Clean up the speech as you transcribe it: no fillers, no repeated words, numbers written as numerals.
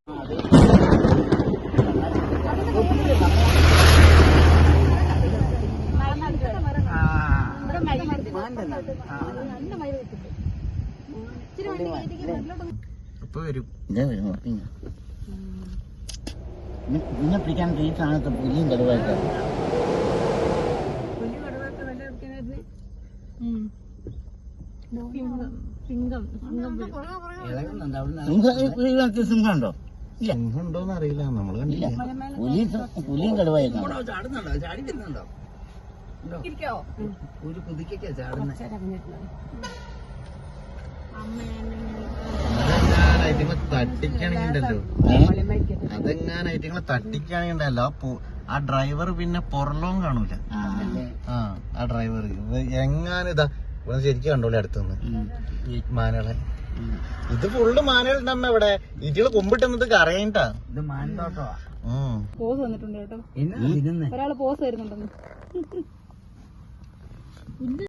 പിന്നെ പിടിക്കാൻ ഈ സാധനത്ത് പുലിയും കടുവായിട്ട് സിംഹമുണ്ടോ? ഇല്ല, സിംഹമുണ്ടോന്ന് അറിയില്ല, നമ്മൾ കണ്ടില്ല. പുലിയും കടുവായിട്ട് ഒരു കുതിക്കൊക്കെ ചാടുന്ന തട്ടിക്കണിണ്ടല്ലോ. അതെങ്ങാനായിട്ട് നിങ്ങളെ തട്ടിക്കണിണ്ടല്ലോ. ആ ഡ്രൈവർ പിന്നെ പുറലോം കാണൂല. ആ ഡ്രൈവർ എങ്ങാനിതാ ഇവിടെ ശരിക്കും കണ്ടോളി അടുത്തുനിന്ന് മാനകളെ. ഇത് ഫുള്ള് മാനകളുണ്ടമ്മ. ഇവിടെ ഇതികള് കൊമ്പിട്ടുന്നത് കറിയണ്ടാ. ഇത് മാനത്തോട്ടോ പോസ് വന്നിട്ടുണ്ട് കേട്ടോ. ഒരാള് പോസ് വരുന്നുണ്ടെന്ന്.